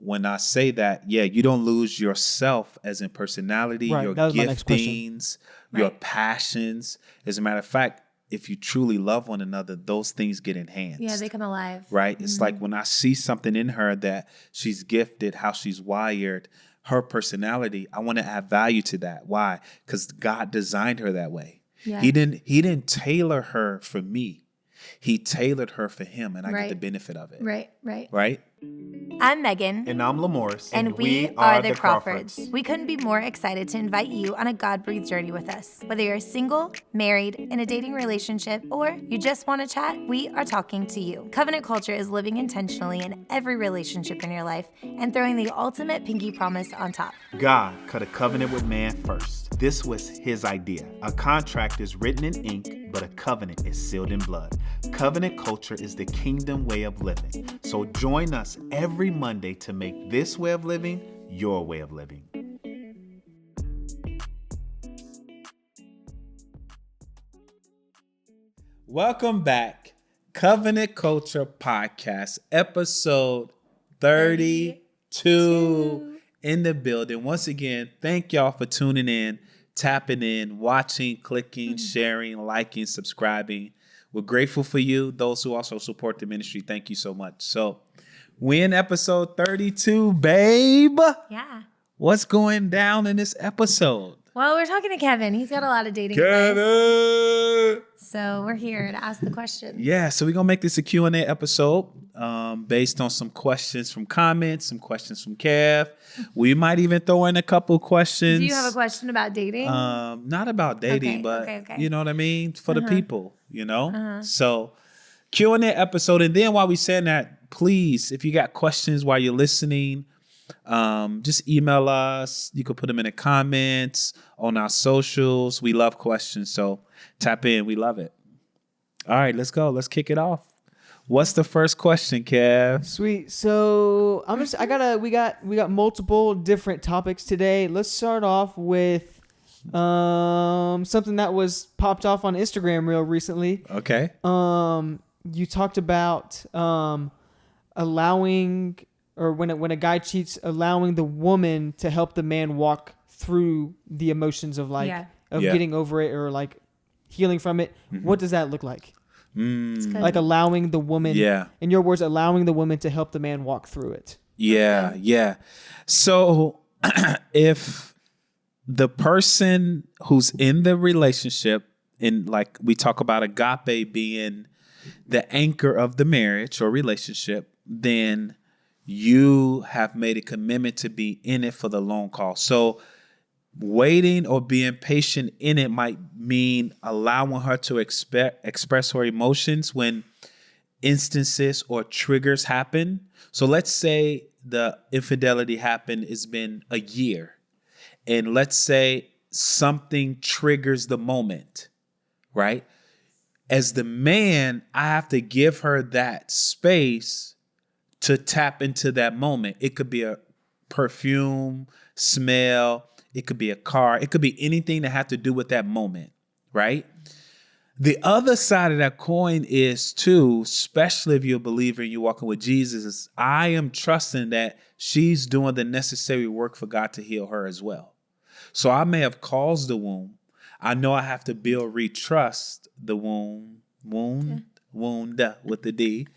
when I say that, you don't lose yourself as in personality, Right. your That was my next question. giftings, your passions. As a matter of fact, if you truly love one another, those things get enhanced. Yeah, they come alive. Right? It's like when I see something in her that she's gifted, how she's wired, her personality, I want to add value to that. Why? Because God designed her that way. Yeah. He didn't tailor her for me. He tailored her for him, and I get the benefit of it. Right? I'm Megan. And I'm Lamorris. And we are the Crawfords. We couldn't be more excited to invite you on a God-breathed journey with us. Whether you're single, married, in a dating relationship, or you just want to chat, we are talking to you. Covenant culture is living intentionally in every relationship in your life and throwing the ultimate pinky promise on top. God cut a covenant with man first. This was his idea. A contract is written in ink, but a covenant is sealed in blood. Covenant culture is the kingdom way of living. So join us every Monday to make this way of living your way of living. Welcome back. Covenant Culture Podcast, episode 32 in the building. Once again, thank y'all for tuning in, tapping in, watching, clicking, sharing, liking, subscribing. We're grateful for you. Those who also support the ministry, thank you so much. So we in episode 32, babe. Yeah. What's going down in this episode? Well, we're talking to Kevin. He's got a lot of dating advice. So we're here to ask the questions. Yeah, so we're going to make this a Q&A episode based on some questions from comments, some questions from Kev. We might even throw in a couple questions. Do you have a question about dating? Not about dating, but you know what I mean? For the people, you know? So Q&A episode. And then while we're saying that, please, if you got questions while you're listening, just email us. You can put them in the comments on our socials. We love questions, so tap in. We love it. All right, let's go. Let's kick it off. What's the first question, Kev? Sweet. So we got multiple different topics today. Let's start off with something that was popped off on Instagram real recently. Okay. You talked about allowing, or when a guy cheats, allowing the woman to help the man walk through the emotions of getting over it or like healing from it. What does that look like? Like allowing the woman, in your words, allowing the woman to help the man walk through it. Yeah. So if the person who's in the relationship, in like we talk about agape being the anchor of the marriage or relationship, then you have made a commitment to be in it for the long haul. So waiting or being patient in it might mean allowing her to express her emotions when instances or triggers happen. So let's say the infidelity happened, it's been a year. And let's say something triggers the moment, right? As the man, I have to give her that space to tap into that moment. It could be a perfume, smell. It could be a car. It could be anything that has to do with that moment, right? The other side of that coin is too, especially if you're a believer and you're walking with Jesus, is I am trusting that she's doing the necessary work for God to heal her as well. So I may have caused the wound. I know I have to retrust the wound with the D.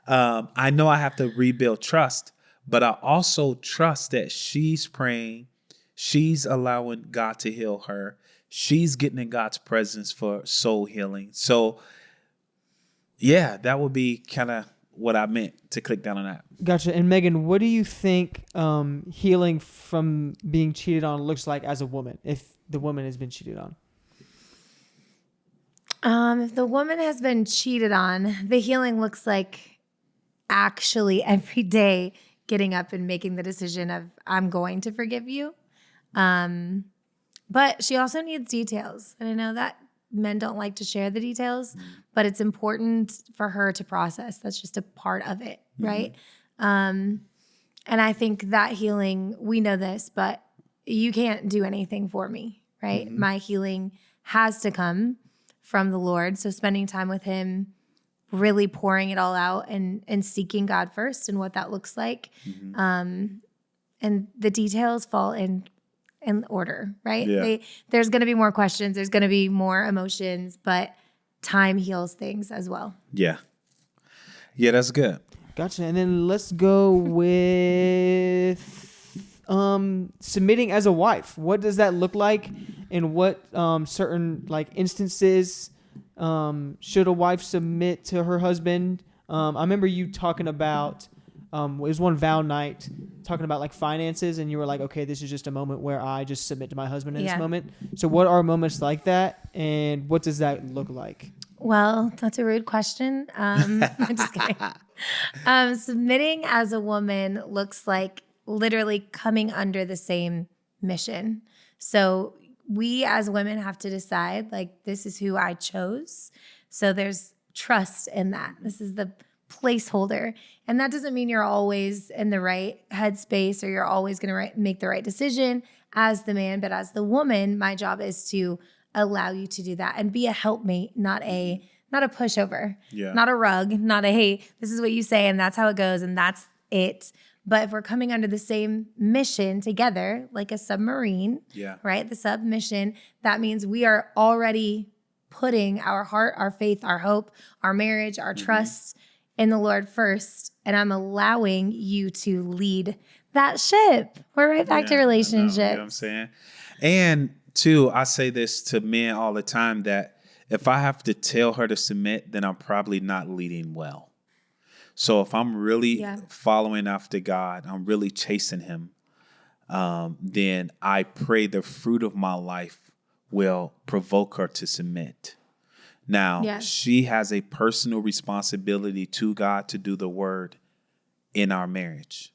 I know I have to rebuild trust, but I also trust that she's praying. She's allowing God to heal her. She's getting in God's presence for soul healing. So, yeah, that would be kind of what I meant to click down on that. Gotcha. And Megan, what do you think healing from being cheated on looks like as a woman, if the woman has been cheated on? If the woman has been cheated on, the healing looks like actually every day getting up and making the decision of, I'm going to forgive you. But she also needs details. And I know that men don't like to share the details, but it's important for her to process. That's just a part of it, right? And I think that healing, we know this, but you can't do anything for me, right? My healing has to come from the Lord. So spending time with him really pouring it all out and seeking God first and what that looks like. And the details fall in order, right? Yeah. There's going to be more questions. There's going to be more emotions, but time heals things as well. Yeah. Yeah, that's good. Gotcha. And then let's go with submitting as a wife. What does that look like? And what certain like instances should a wife submit to her husband? I remember you talking about it was one vow night talking about like finances, and you were like, okay, this is just a moment where I just submit to my husband in this moment. So what are moments like that, and what does that look like? Well, that's a rude question. I'm just kidding. Submitting as a woman looks like literally coming under the same mission. So we as women have to decide, like, this is who I chose. So there's trust in that. This is the placeholder. And that doesn't mean you're always in the right headspace or you're always going to make the right decision as the man. But as the woman, my job is to allow you to do that and be a helpmate, not a pushover, not a rug, not a, hey, this is what you say and that's how it goes and that's it. But if we're coming under the same mission together, like a submarine, right? The submission, that means we are already putting our heart, our faith, our hope, our marriage, our trust in the Lord first. And I'm allowing you to lead that ship. We're right back to relationships. You know what I'm saying? And two, I say this to men all the time, that if I have to tell her to submit, then I'm probably not leading well. So if I'm really following after God, I'm really chasing him, then I pray the fruit of my life will provoke her to submit. Now, she has a personal responsibility to God to do the word in our marriage.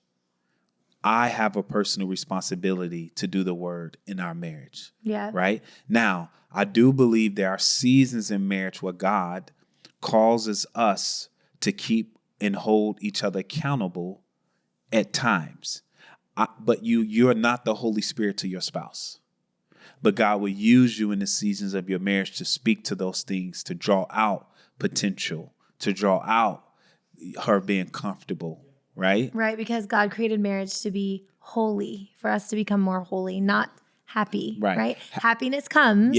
I have a personal responsibility to do the word in our marriage. Right? Now, I do believe there are seasons in marriage where God causes us to keep and hold each other accountable at times. But you're not the Holy Spirit to your spouse. But God will use you in the seasons of your marriage to speak to those things, to draw out potential, to draw out her being comfortable, right? Right, because God created marriage to be holy, for us to become more holy, not happy, right? Happiness comes.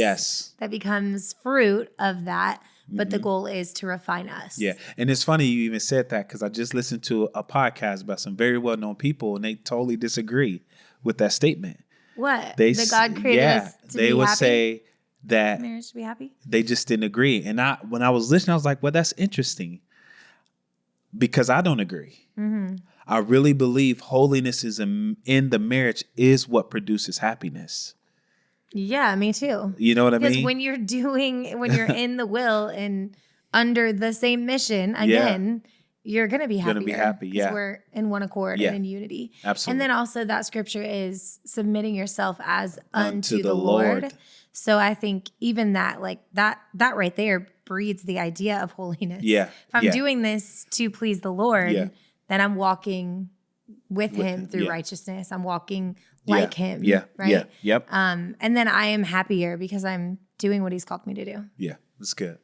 That becomes fruit of that. But the goal is to refine us. Yeah. And it's funny you even said that, because I just listened to a podcast about some very well-known people, and they totally disagree with that statement. What? That God created us to be happy? They would say that marriage to be happy? They just didn't agree. And when I was listening, I was like, well, that's interesting, because I don't agree. I really believe holiness is in the marriage is what produces happiness. Yeah, me too. You know what I mean? Because when you're in the will and under the same mission, again, you're going to be happier. Going to be happy, because we're in one accord and in unity. Absolutely. And then also that scripture is submitting yourself as unto the Lord. So I think even that, like that right there breeds the idea of holiness. If I'm doing this to please the Lord, then I'm walking with him through righteousness. I'm walking like him. Right? And then I am happier because I'm doing what he's called me to do. Yeah, that's good.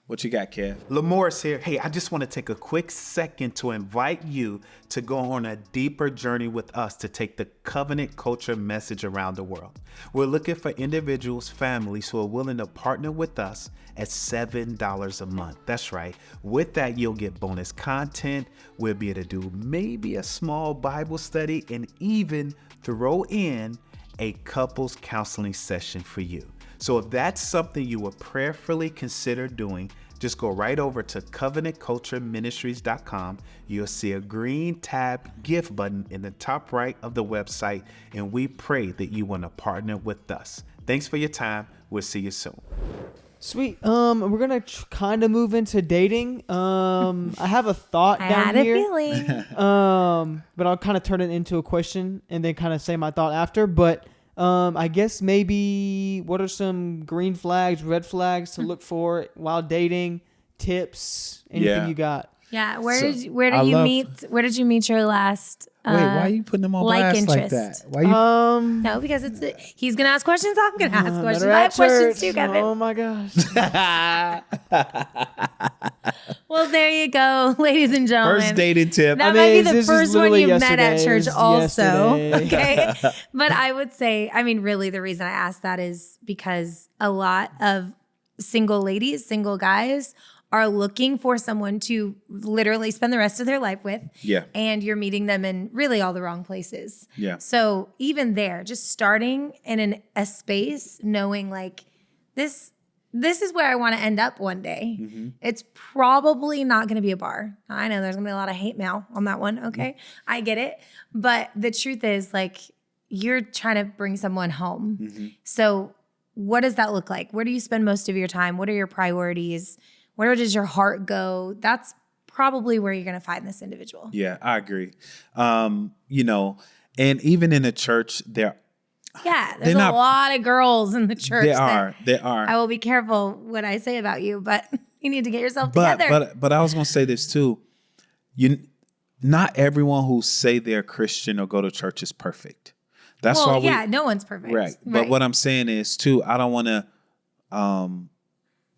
What you got, Kev? Lamorris here. Hey, I just want to take a quick second to invite you to go on a deeper journey with us to take the covenant culture message around the world. We're looking for individuals, families who are willing to partner with us at $7 a month. That's right. With that, you'll get bonus content. We'll be able to do maybe a small Bible study and even throw in a couples counseling session for you. So if that's something you would prayerfully consider doing, just go right over to covenantcultureministries.com. You'll see a green tab gift button in the top right of the website, and we pray that you want to partner with us. Thanks for your time. We'll see you soon. Sweet. We're gonna kind of move into dating. I have a thought down here. I had a feeling. But I'll kind of turn it into a question and then kind of say my thought after. But I guess maybe what are some green flags, red flags to look for while dating? Tips, anything you got? Yeah. Where did you meet your last Wait, why are you putting him on blast interest. like that? Why you? No, because he's gonna ask questions. I'm gonna ask questions. I have questions too, Kevin. Oh my gosh. Well, there you go, ladies and gentlemen. First dating tip. That might be the first one you met at church also. Okay. But I would say, I mean, really the reason I asked that is because a lot of single ladies, single guys are looking for someone to literally spend the rest of their life with. Yeah. And you're meeting them in really all the wrong places. Yeah. So even there, just starting in a space, knowing like this is where I want to end up one day. Mm-hmm. It's probably not going to be a bar. I know there's going to be a lot of hate mail on that one. Okay. Mm-hmm. I get it. But the truth is like you're trying to bring someone home. Mm-hmm. So what does that look like? Where do you spend most of your time? What are your priorities? Where does your heart go? That's probably where you're going to find this individual. Yeah, I agree. And even in the church, there's a lot of girls in the church. There are. I will be careful what I say about you, but you need to get yourself together. But I was going to say this too. Not everyone who say they're Christian or go to church is perfect. That's why no one's perfect. Right. But what I'm saying is too, I don't want to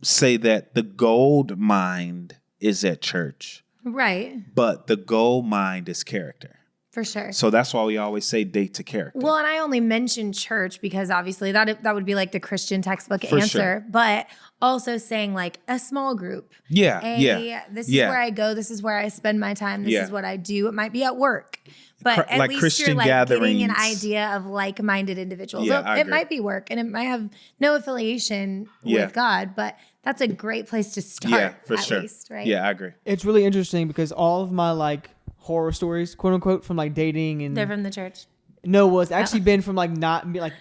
say that the gold mine is at church. Right. But the gold mine is character. For sure. So that's why we always say date to character. Well, and I only mentioned church because obviously that would be like the Christian textbook answer, sure. But also saying like a small group. Yeah. This is where I go. This is where I spend my time. This is what I do. It might be at work. But at least Christian you're like getting an idea of like-minded individuals. Yeah, so it might be work and it might have no affiliation with God, but that's a great place to start. Yeah, for sure. Least, right? Yeah, I agree. It's really interesting because all of my like horror stories, quote unquote, from like dating and they're from the church. No, well, it's actually been from like not like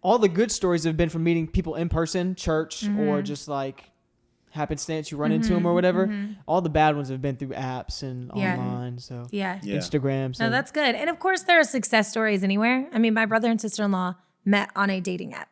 all the good stories have been from meeting people in person, church, or just like happenstance you run into them or whatever. Mm-hmm. All the bad ones have been through apps and online. So Instagram. So. No, that's good. And of course, there are success stories anywhere. I mean, my brother and sister-in-law met on a dating app.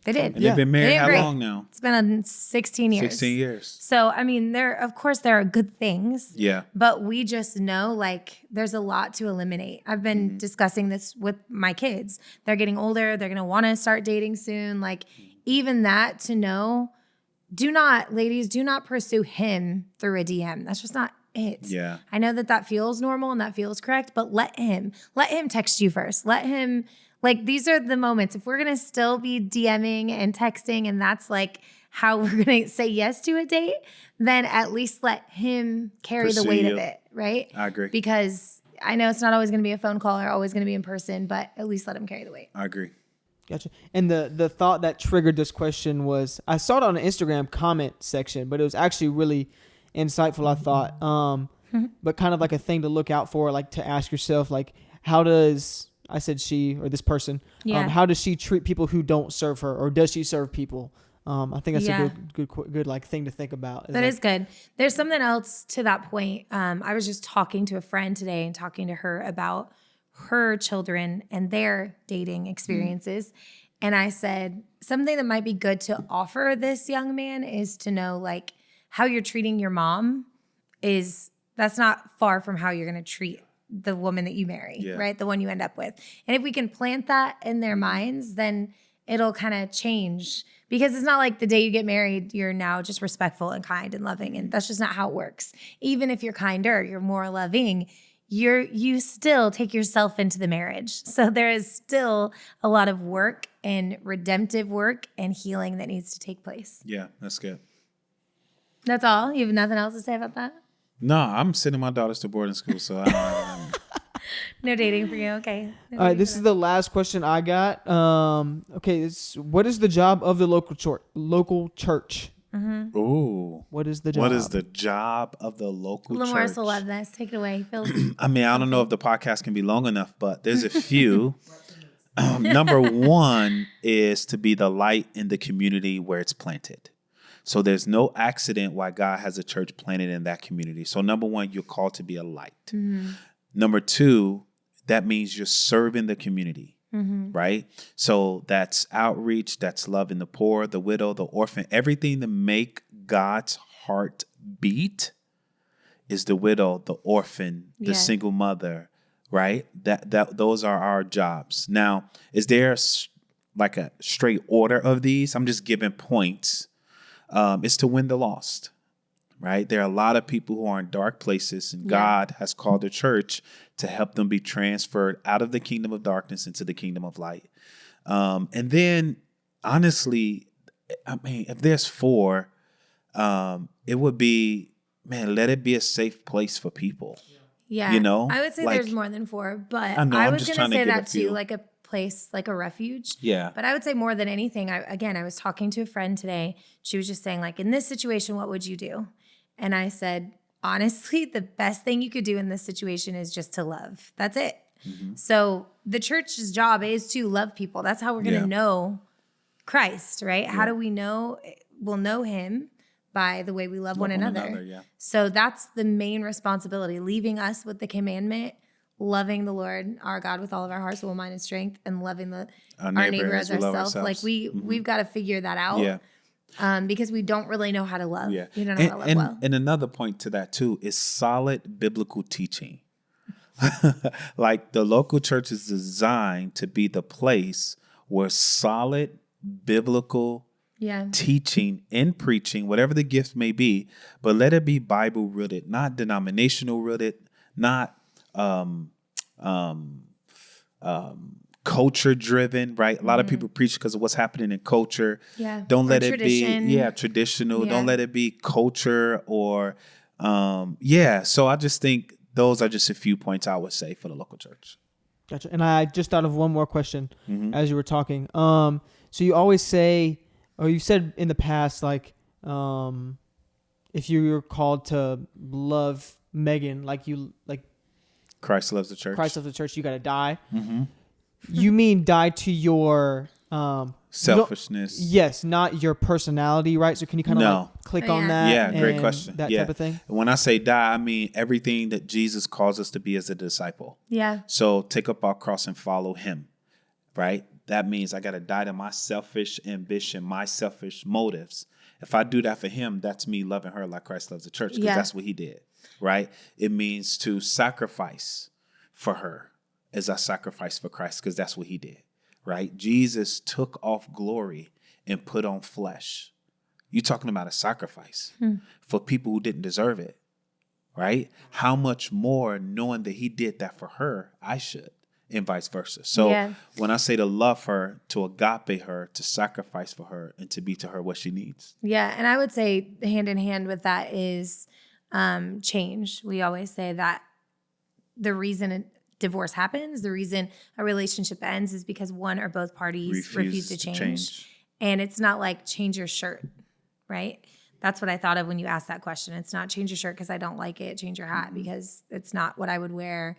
They did. And they've been married how long now? It's been 16 years. 16 years. So, I mean, there are good things. Yeah. But we just know, like, there's a lot to eliminate. I've been discussing this with my kids. They're getting older. They're going to want to start dating soon. Like, even that to know, ladies, do not pursue him through a DM. That's just not it. Yeah. I know that feels normal and that feels correct, but let him text you first. Let him... Like, these are the moments. If we're going to still be DMing and texting and that's like how we're going to say yes to a date, then at least let him carry the weight of it, right? I agree. Because I know it's not always going to be a phone call or always going to be in person, but at least let him carry the weight. I agree. Gotcha. And the thought that triggered this question was, I saw it on the Instagram comment section, but it was actually really insightful, I thought. But kind of like a thing to look out for, like to ask yourself, like, how does... I said she or this person. How does she treat people who don't serve her, or does she serve people? I think that's a good like thing to think about. That is good. There's something else to that point. I was just talking to a friend today and talking to her about her children and their dating experiences. And I said something that might be good to offer this young man is to know like how you're treating your mom that's not far from how you're going to treat the woman that you marry, right? The one you end up with. And if we can plant that in their minds, then it'll kind of change, because it's not like the day you get married, you're now just respectful and kind and loving. And that's just not how it works. Even if you're kinder, you're more loving, you still take yourself into the marriage. So there is still a lot of work and redemptive work and healing that needs to take place. Yeah, that's good. That's all? You have nothing else to say about that? No, I'm sending my daughters to boarding school, so I don't have No dating for you, okay. All right, this is the last question I got. Okay, what is the job of the local church? Mm-hmm. Ooh. What is the job? What is the job of the local church? Lamorris will love this. Take it away, Phil. I mean, I don't know if the podcast can be long enough, but there's a few. Number one is to be the light in the community where it's planted. So there's no accident why God has a church planted in that community. So number one, you're called to be a light. Mm-hmm. Number two, that means you're serving the community, right? So that's outreach, that's loving the poor, the widow, the orphan. Everything to make God's heart beat is the widow, the orphan, the single mother, right? That those are our jobs. Now, is there like a straight order of these? I'm just giving points. It's to win the lost, right? There are a lot of people who are in dark places, and God has called the church to help them be transferred out of the kingdom of darkness into the kingdom of light. And then, honestly, I mean, if there's 4, it would be, man, let it be a safe place for people. Yeah. You know? I would say there's more than 4, but I was going to say that too, like a place, like a refuge. Yeah. But I would say more than anything, I was talking to a friend today. She was just saying, like, in this situation, what would you do? And I said, honestly, the best thing you could do in this situation is just to love. That's it. Mm-hmm. So the church's job is to love people. That's how we're going to know Christ, right? Yeah. How do we know? We'll know him by the way we love one another. Yeah. So that's the main responsibility, leaving us with the commandment, loving the Lord, our God, with all of our heart, soul, mind, and strength, and loving our neighbor as ourselves. Like we've got to figure that out. Yeah. Because we don't really know how to love. Yeah. We don't know how to love well. And another point to that too is solid biblical teaching. Like the local church is designed to be the place where solid biblical teaching and preaching, whatever the gift may be, but let it be Bible rooted, not denominational rooted, not culture driven, right? A lot of people preach because of what's happening in culture. Yeah. Don't let it be traditional. Yeah. Don't let it be culture or So I just think those are just a few points I would say for the local church. Gotcha. And I just thought of one more question as you were talking. So you always say, or you said in the past, like, if you're called to love Megan, like Christ loves the church. Christ loves the church. You got to die. Mm-hmm. You mean die to your selfishness? Yes, not your personality, right? So can you kind of click on that? Yeah, great question. That type of thing. When I say die, I mean everything that Jesus calls us to be as a disciple. Yeah. So take up our cross and follow him, right? That means I got to die to my selfish ambition, my selfish motives. If I do that for him, that's me loving her like Christ loves the church, because that's what he did, right? It means to sacrifice for her as I sacrifice for Christ, because that's what he did, right? Jesus took off glory and put on flesh. You're talking about a sacrifice for people who didn't deserve it, right? How much more, knowing that he did that for her, I should. And vice versa. So when I say to love her, to agape her, to sacrifice for her, and to be to her what she needs. Yeah. And I would say hand in hand with that is change. We always say that the reason divorce happens, the reason a relationship ends is because one or both parties refuse to change. And it's not like change your shirt, right? That's what I thought of when you asked that question. It's not change your shirt because I don't like it. Change your hat because it's not what I would wear.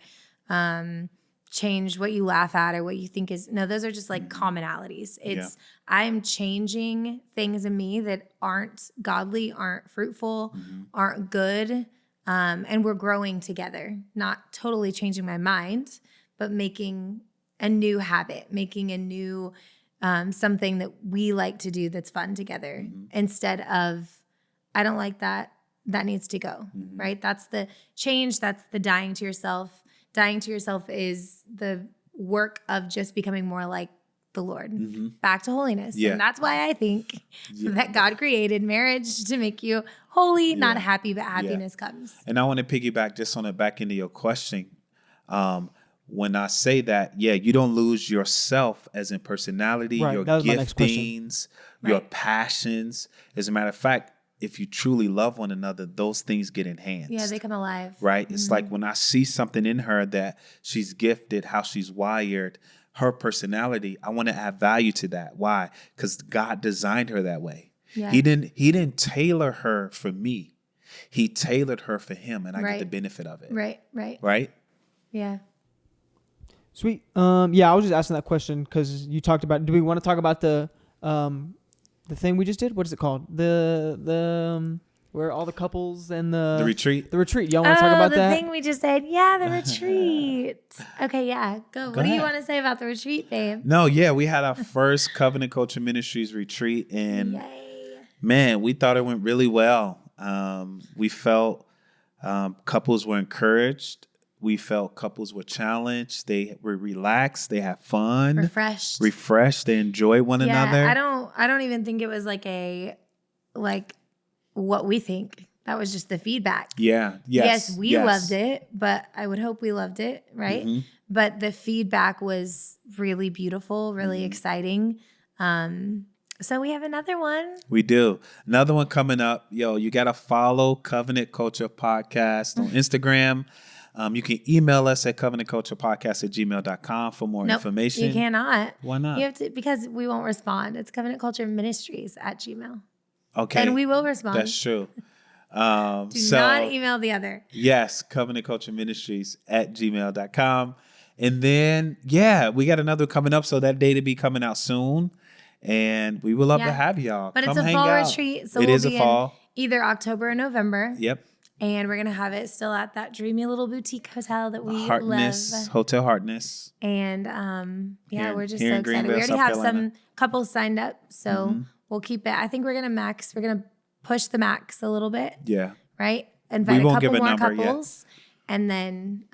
Change what you laugh at or what you think is, no, those are just like commonalities. It's I'm changing things in me that aren't godly, aren't fruitful, aren't good. And we're growing together, not totally changing my mind, but making a new habit, making a new something that we like to do that's fun together instead of, I don't like that, that needs to go, right? That's the change. That's the dying to yourself. Dying to yourself is the work of just becoming more like the Lord, back to holiness. Yeah. And that's why I think that God created marriage to make you holy, not happy, but happiness comes. And I want to piggyback just on the back end of your question. When I say that, you don't lose yourself as in personality, your giftings, your passions. As a matter of fact, if you truly love one another, those things get enhanced. Yeah, they come alive. Right? It's like when I see something in her that she's gifted, how she's wired, her personality, I want to add value to that. Why? Because God designed her that way. Yeah. He didn't tailor her for me. He tailored her for him, and I get the benefit of it. Right? Yeah. Sweet. I was just asking that question because you talked about, do we want to talk about the thing we just did? What is it called? The where all the couples and the retreat. The retreat. Y'all want to talk about that? The thing we just said. Yeah, the retreat. Okay, go. What do you want to say about the retreat, babe? No, we had our first Covenant Culture Ministries retreat, and man, we thought it went really well. We felt couples were encouraged. We felt couples were challenged. They were relaxed. They had fun. Refreshed. They enjoy one another. I don't even think it was like what we think. That was just the feedback. Yeah. Yes, we loved it, but I would hope we loved it, right? Mm-hmm. But the feedback was really beautiful, really exciting. So we have another one. We do. Another one coming up. Yo, you got to follow Covenant Culture Podcast on Instagram. You can email us at covenantculturepodcast@gmail.com for more information. You cannot. Why not? You have to, because we won't respond. It's Covenant Culture Ministries @gmail. Okay. And we will respond. That's true. Do not email the other. Yes, Covenant Culture Ministries @gmail.com. And then, we got another coming up. So that date will be coming out soon. And we would love to have y'all. But Come it's a hang fall out. retreat. So it we'll is be a fall. in either October or November. Yep. And we're going to have it still at that dreamy little boutique hotel that we Hartness, love. Hotel Hartness. And we're just so in excited. Greenville, We already South have Carolina. some couples signed up. So we'll keep it. I think we're going to push the max a little bit. Yeah. Right? Invite a couple more number couples. Yet. And then,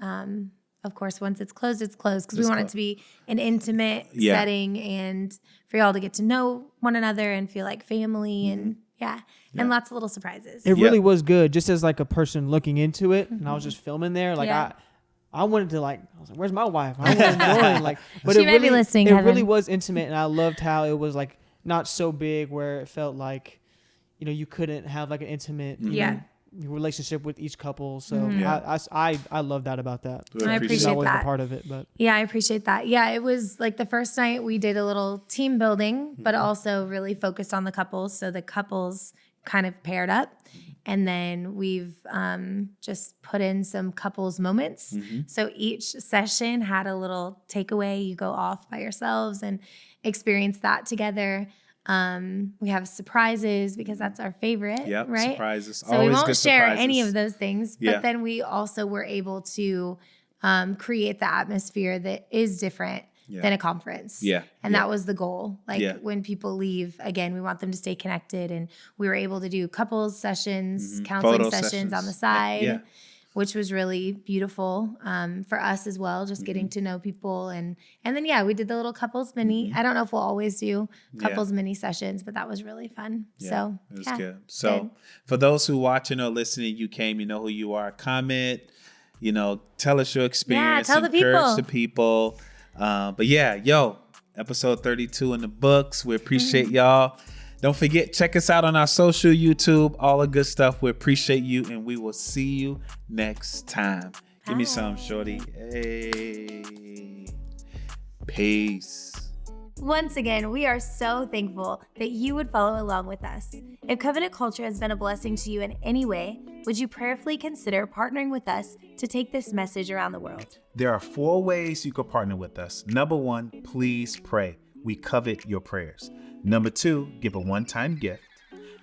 of course, once it's closed, it's closed. Because we want it to be an intimate setting and for y'all to get to know one another and feel like family and and lots of little surprises. It really was good. Just as like a person looking into it, and I was just filming there. Like I wanted to I was like, "Where's my wife?" I wanted to join. But she might be listening. It really was intimate, and I loved how it was like not so big where it felt like, you couldn't have like an intimate relationship with each couple. So I love that about that. I appreciate that. that. A part of it, but I appreciate that. Yeah, it was like the first night we did a little team building, but also really focused on the couples. So the couples kind of paired up, and then we've just put in some couples moments. So each session had a little takeaway. You go off by yourselves and experience that together. We have surprises because that's our favorite, right? Surprises. So always we won't good share surprises. any of those things, but then we also were able to create the atmosphere that is different than a conference. And that was the goal. When people leave, again, we want them to stay connected, and we were able to do couples sessions, counseling sessions on the side. Which was really beautiful for us as well, just getting to know people. And then, we did the little couples mini. I don't know if we'll always do couples mini sessions, but that was really fun. So it was good. So for those who watching or listening, you came, you know who you are. Comment, tell us your experience. Tell the people. Encourage the people. Episode 32 in the books. We appreciate y'all. Don't forget, check us out on our social, YouTube, all the good stuff. We appreciate you, and we will see you next time. Give me some, shorty. Hey. Peace. Once again, we are so thankful that you would follow along with us. If Covenant Culture has been a blessing to you in any way, would you prayerfully consider partnering with us to take this message around the world? There are 4 ways you could partner with us. Number 1, please pray. We covet your prayers. Number 2, give a one-time gift.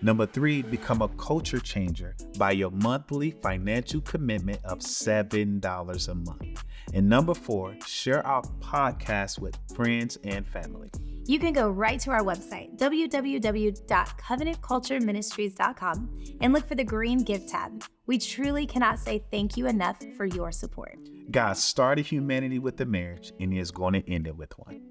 Number 3, become a culture changer by your monthly financial commitment of $7 a month. And number 4, share our podcast with friends and family. You can go right to our website, www.covenantcultureministries.com, and look for the green Give tab. We truly cannot say thank you enough for your support. God started humanity with a marriage, and He is going to end it with one.